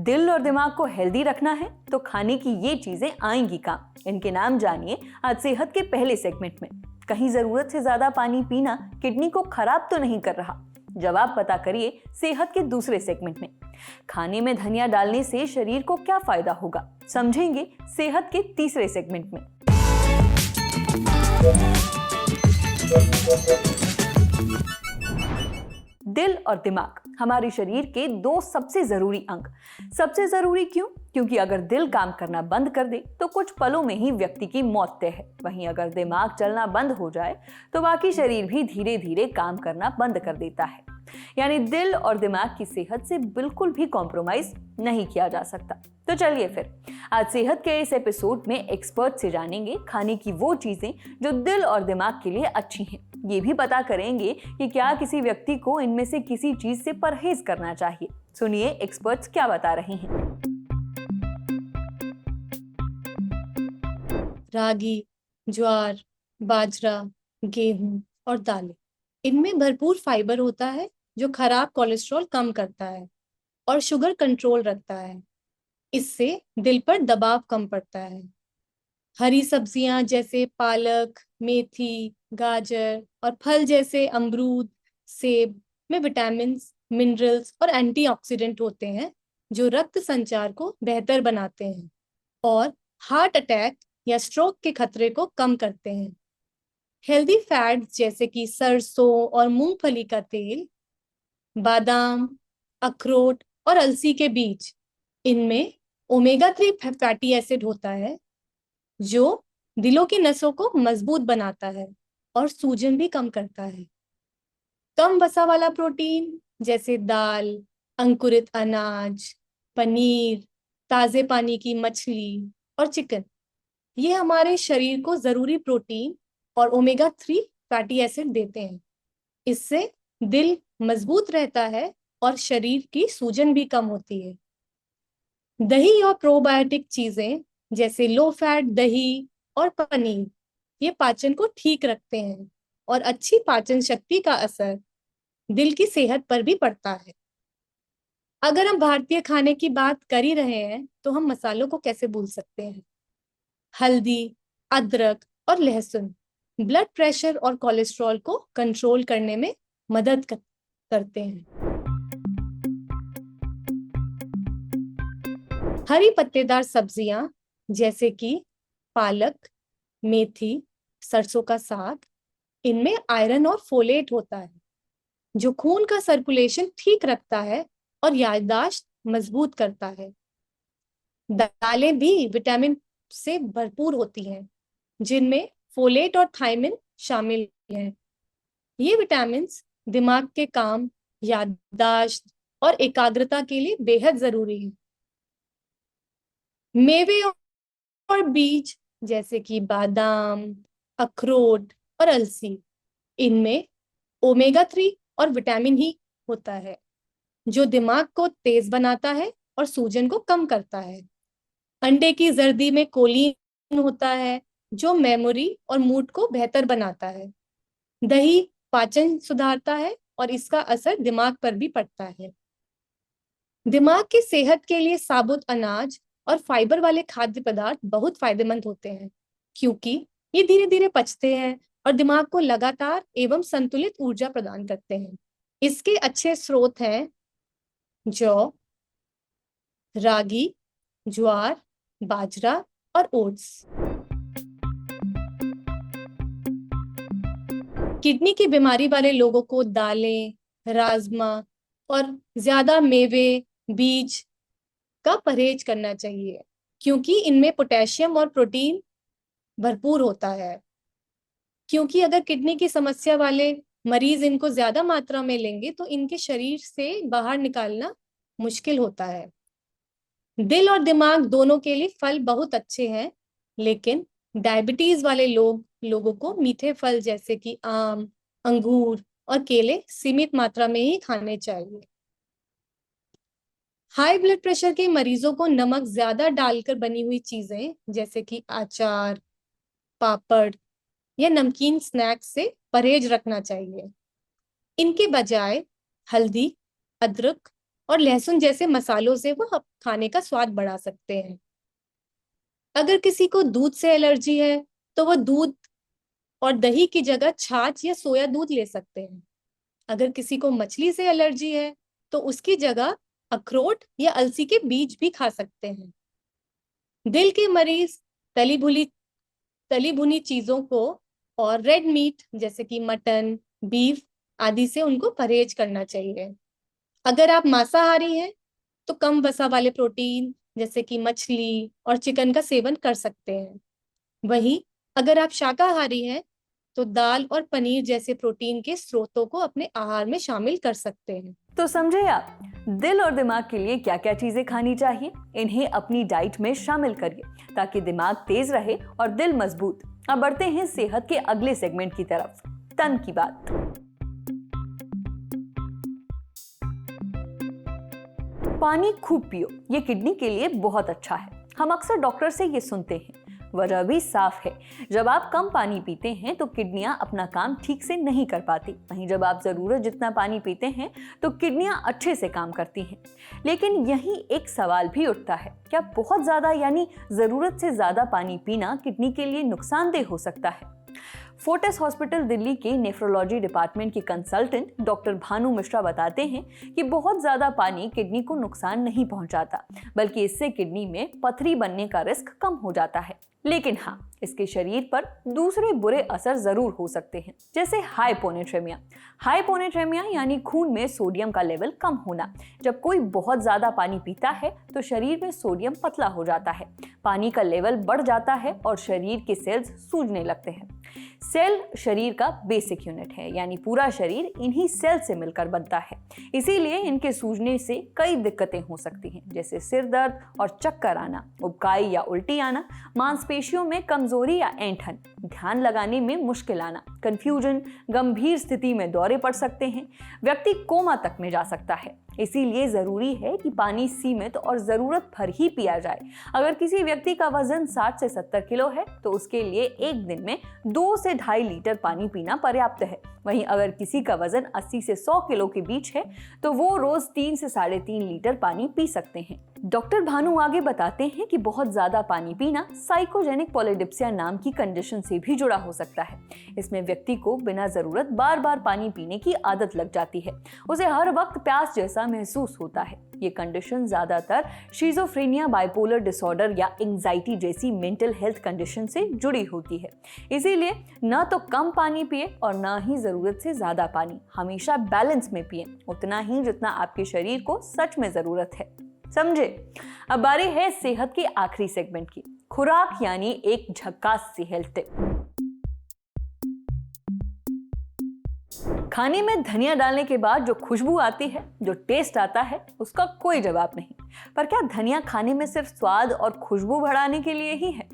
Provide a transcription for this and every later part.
दिल और दिमाग को हेल्दी रखना है तो खाने की ये चीजें आएंगी काम। इनके नाम जानिए आज सेहत के पहले सेगमेंट में। कहीं जरूरत से ज्यादा पानी पीना किडनी को खराब तो नहीं कर रहा? जवाब पता करिए सेहत के दूसरे सेगमेंट में। खाने में धनिया डालने से शरीर को क्या फायदा होगा, समझेंगे सेहत के तीसरे सेगमेंट में। दिल और दिमाग हमारे शरीर के दो सबसे जरूरी अंग। सबसे जरूरी क्यों? क्योंकि अगर दिल काम करना बंद कर दे तो कुछ पलों में ही व्यक्ति की मौत तय है। वहीं अगर दिमाग चलना बंद हो जाए तो बाकी शरीर भी धीरे धीरे काम करना बंद कर देता है। यानी दिल और दिमाग की सेहत से बिल्कुल भी कॉम्प्रोमाइज नहीं किया जा सकता। तो चलिए फिर आज सेहत के इस एपिसोड में एक्सपर्ट से जानेंगे खाने की वो चीजें जो दिल और दिमाग के लिए अच्छी हैं। ये भी पता करेंगे कि क्या किसी व्यक्ति को इनमें से किसी चीज से परहेज करना चाहिए। सुनिए एक्सपर्ट्स क्या बता रहे हैं। रागी, ज्वार, बाजरा, गेहूं और दालें, इनमें भरपूर फाइबर होता है जो खराब कोलेस्ट्रॉल कम करता है और शुगर कंट्रोल रखता है। इससे दिल पर दबाव कम पड़ता है। हरी सब्जियां जैसे पालक, मेथी, गाजर और फल जैसे अमरूद, सेब में विटामिन, मिनरल्स और एंटीऑक्सीडेंट होते हैं जो रक्त संचार को बेहतर बनाते हैं और हार्ट अटैक या स्ट्रोक के खतरे को कम करते हैं। हेल्दी फैट्स जैसे कि सरसों और मूंगफली का तेल, बादाम, अखरोट और अलसी के बीज, इनमें ओमेगा 3 फैटी एसिड होता है जो दिलों की नसों को मजबूत बनाता है और सूजन भी कम करता है। कम वसा वाला प्रोटीन जैसे दाल, अंकुरित अनाज, पनीर, ताजे पानी की मछली और चिकन, ये हमारे शरीर को जरूरी प्रोटीन और ओमेगा 3 फैटी एसिड देते हैं। इससे दिल मजबूत रहता है और शरीर की सूजन भी कम होती है। दही और प्रोबायोटिक चीजें जैसे लो फैट दही और पनीर, ये पाचन को ठीक रखते हैं और अच्छी पाचन शक्ति का असर दिल की सेहत पर भी पड़ता है। अगर हम भारतीय खाने की बात कर ही रहे हैं तो हम मसालों को कैसे भूल सकते हैं। हल्दी, अदरक और लहसुन ब्लड प्रेशर और कोलेस्ट्रॉल को कंट्रोल करने में मदद करते हैं। हरी पत्तेदार सब्जियां जैसे कि पालक, मेथी, सरसों का साग, इनमें आयरन और फोलेट होता है जो खून का सर्कुलेशन ठीक रखता है और याददाश्त मजबूत करता है। दालें भी विटामिन से भरपूर होती हैं जिनमें फोलेट और थायमिन शामिल हैं। ये विटामिन दिमाग के काम, याददाश्त और एकाग्रता के लिए बेहद जरूरी है। मेवे और बीज जैसे कि बादाम, अखरोट और अलसी, इनमें ओमेगा 3 और विटामिन ही होता है जो दिमाग को तेज बनाता है और सूजन को कम करता है। अंडे की जर्दी में कोलिन होता है जो मेमोरी और मूड को बेहतर बनाता है। दही पाचन सुधारता है और इसका असर दिमाग पर भी पड़ता है। दिमाग की सेहत के लिए साबुत अनाज और फाइबर वाले खाद्य पदार्थ बहुत फायदेमंद होते हैं क्योंकि ये धीरे धीरे पचते हैं और दिमाग को लगातार एवं संतुलित ऊर्जा प्रदान करते हैं। इसके अच्छे स्रोत हैं जौ, रागी, ज्वार, बाजरा और ओट्स। किडनी की बीमारी वाले लोगों को दालें, राजमा और ज्यादा मेवे, बीज का परहेज करना चाहिए क्योंकि इनमें पोटेशियम और प्रोटीन भरपूर होता है। क्योंकि अगर किडनी की समस्या वाले मरीज इनको ज्यादा मात्रा में लेंगे तो इनके शरीर से बाहर निकालना मुश्किल होता है। दिल और दिमाग दोनों के लिए फल बहुत अच्छे हैं, लेकिन डायबिटीज वाले लोगों को मीठे फल जैसे कि आम, अंगूर और केले सीमित मात्रा में ही खाने चाहिए। हाई ब्लड प्रेशर के मरीजों को नमक ज्यादा डालकर बनी हुई चीजें जैसे कि अचार, पापड़ या नमकीन स्नैक्स से परहेज रखना चाहिए। इनके बजाय हल्दी, अदरक और लहसुन जैसे मसालों से वो खाने का स्वाद बढ़ा सकते हैं। अगर किसी को दूध से एलर्जी है तो वो दूध और दही की जगह छाछ या सोया दूध ले सकते हैं। अगर किसी को मछली से एलर्जी है तो उसकी जगह अखरोट या अलसी के बीज भी खा सकते हैं। दिल के मरीज तली भुनी चीजों को और रेड मीट जैसे कि मटन, बीफ आदि से उनको परहेज करना चाहिए। अगर आप मांसाहारी हैं तो कम वसा वाले प्रोटीन जैसे कि मछली और चिकन का सेवन कर सकते हैं। वहीं अगर आप शाकाहारी हैं तो दाल और पनीर जैसे प्रोटीन के स्रोतों को अपने आहार में शामिल कर सकते हैं। तो समझे आप, दिल और दिमाग के लिए क्या क्या चीजें खानी चाहिए। इन्हें अपनी डाइट में शामिल करिए ताकि दिमाग तेज रहे और दिल मजबूत। अब बढ़ते हैं सेहत के अगले सेगमेंट की तरफ, तन की बात। पानी खूब पियो, ये किडनी के लिए बहुत अच्छा है। हम अक्सर डॉक्टर से ये सुनते हैं। वजह भी साफ है, जब आप कम पानी पीते हैं तो किडनियां अपना काम ठीक से नहीं कर पाती। वहीं जब आप जरूरत जितना पानी पीते हैं तो किडनियां अच्छे से काम करती हैं। लेकिन यही एक सवाल भी उठता है, क्या बहुत ज्यादा यानी जरूरत से ज्यादा पानी पीना किडनी के लिए नुकसानदेह हो सकता है? फोर्टिस हॉस्पिटल दिल्ली के नेफ्रोलॉजी डिपार्टमेंट की कंसल्टेंट डॉक्टर भानु मिश्रा बताते हैं कि बहुत ज्यादा पानी किडनी को नुकसान नहीं पहुंचाता, बल्कि इससे किडनी में पथरी बनने का रिस्क कम हो जाता है। लेकिन हाँ, इसके शरीर पर दूसरे बुरे असर जरूर हो सकते हैं, जैसे हाइपोनेट्रेमिया। हाइपोनेट्रेमिया यानी खून में सोडियम का लेवल कम होना। जब कोई बहुत ज्यादा पानी पीता है तो शरीर में सोडियम पतला हो जाता है, पानी का लेवल बढ़ जाता है और शरीर के सेल्स सूजने लगते हैं। सेल शरीर का बेसिक यूनिट है, यानी पूरा शरीर इन्हीं सेल से मिलकर बनता है। इसीलिए इनके सूजने से कई दिक्कतें हो सकती हैं, जैसे सिर दर्द और चक्कर आना, उबकाई या उल्टी आना, मांसपेशियों में कमजोरी या ऐंठन, ध्यान लगाने में मुश्किल आना, कंफ्यूजन, गंभीर स्थिति में दौरे पड़ सकते हैं, व्यक्ति कोमा तक में जा सकता है। इसीलिए जरूरी है कि पानी सीमित और जरूरत भर ही पिया जाए। अगर किसी व्यक्ति का वजन 60 से 70 किलो है तो उसके लिए एक दिन में 2 से 2.5 लीटर पानी पीना पर्याप्त है। वहीं अगर किसी का वजन 80 से 100 किलो के बीच है तो वो रोज 3 से 3.5 लीटर पानी पी सकते हैं। डॉक्टर भानु आगे बताते हैं कि बहुत ज्यादा पानी पीना साइकोजेनिक पॉलीडिप्सिया नाम की कंडीशन से भी जुड़ा हो सकता है। इसमें व्यक्ति को बिना जरूरत बार बार पानी पीने की आदत लग जाती है, उसे हर वक्त प्यास जैसा महसूस होता है। ये कंडीशन ज्यादातर शिज़ोफ्रेनिया, बाइपोलर डिसऑर्डर या एंजाइटी जैसी मेंटल हेल्थ कंडीशन से जुड़ी होती है। इसीलिए न तो कम पानी पिए और न ही जरूरत से ज्यादा पानी। हमेशा बैलेंस में पिए, उतना ही जितना आपके शरीर को सच में जरूरत है। समझे? अब बारी है सेहत के आखिरी सेगमेंट की, खुराक यानी एक झक्कास सी हेल्थ टिप। खाने में धनिया डालने के बाद जो खुशबू आती है, जो टेस्ट आता है, उसका कोई जवाब नहीं। पर क्या धनिया खाने में सिर्फ स्वाद और खुशबू बढ़ाने के लिए ही है,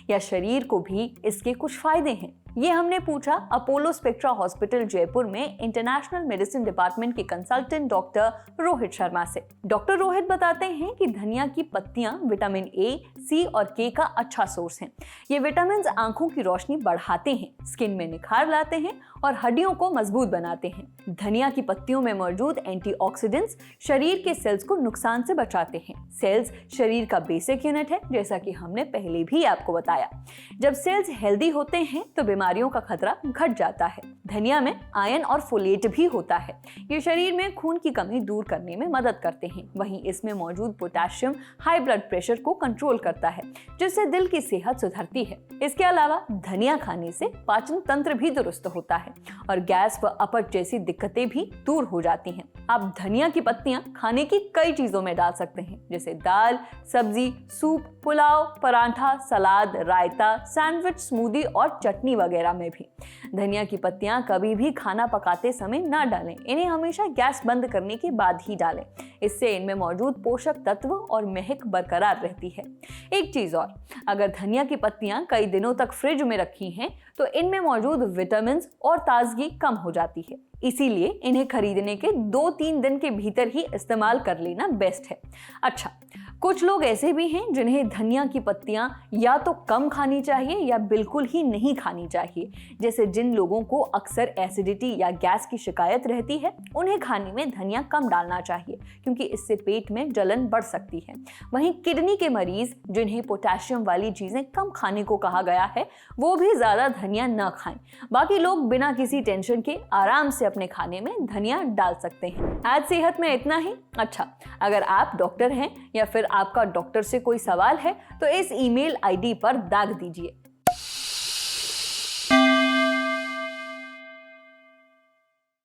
या शरीर को भी इसके कुछ फायदे हैं? ये हमने पूछा अपोलो स्पेक्ट्रा हॉस्पिटल जयपुर में इंटरनेशनल मेडिसिन डिपार्टमेंट के कंसल्टेंट डॉक्टर रोहित शर्मा से। डॉक्टर रोहित बताते हैं कि धनिया की पत्तियां विटामिन ए, सी और के का अच्छा सोर्स हैं। ये विटामिन आंखों की रोशनी बढ़ाते हैं, स्किन में निखार लाते हैं और हड्डियों को मजबूत बनाते हैं। धनिया की पत्तियों में मौजूद एंटीऑक्सीडेंट्स शरीर के सेल्स को नुकसान से बचाते हैं। सेल्स शरीर का बेसिक यूनिट है, जैसा कि हमने पहले भी आपको बताया। जब सेल्स हेल्दी होते हैं तो बीमारियों का खतरा घट जाता है। धनिया में आयरन और फोलेट भी होता है, ये शरीर में खून की कमी दूर करने में मदद करते हैं। वहीं इसमें मौजूद पोटेशियम हाई ब्लड प्रेशर को कंट्रोल करता है, जिससे दिल की सेहत सुधरती है। इसके अलावा धनिया खाने से पाचन तंत्र भी दुरुस्त होता है और गैस व अपच जैसी दिक्कतें भी दूर हो जाती हैं। आप धनिया की पत्तियां खाने की कई चीजों में डाल सकते हैं, जैसे दाल, सब्जी, सूप, पुलाव, पराठा, सलाद, रायता, सैंडविच, स्मूदी और चटनी वगैरह में भी। धनिया की पत्तियां कभी भी खाना पकाते समय ना डालें, इन्हें हमेशा गैस बंद करने के बाद ही डालें। इससे इनमें मौजूद पोषक तत्व और महक बरकरार रहती है। एक चीज और, अगर धनिया की पत्तियां कई दिनों तक फ्रिज में रखी हैं तो इनमें मौजूद विटामिन और ताजगी कम हो जाती है। इसीलिए इन्हें खरीदने के 2-3 दिन के भीतर ही इस्तेमाल कर लेना बेस्ट है। अच्छा, कुछ लोग ऐसे भी हैं जिन्हें धनिया की पत्तियां या तो कम खानी चाहिए या बिल्कुल ही नहीं खानी चाहिए। जैसे जिन लोगों को अक्सर एसिडिटी या गैस की शिकायत रहती है, उन्हें खाने में धनिया कम डालना चाहिए क्योंकि इससे पेट में जलन बढ़ सकती है। वहीं किडनी के मरीज जिन्हें पोटेशियम वाली चीजें कम खाने को कहा गया है, वो भी ज्यादा धनिया न खाएं। बाकी लोग बिना किसी टेंशन के आराम से अपने खाने में धनिया डाल सकते हैं। आज सेहत में इतना ही। अच्छा, अगर आप डॉक्टर हैं या फिर आपका डॉक्टर से कोई सवाल है तो इस ईमेल आईडी पर दाग दीजिए।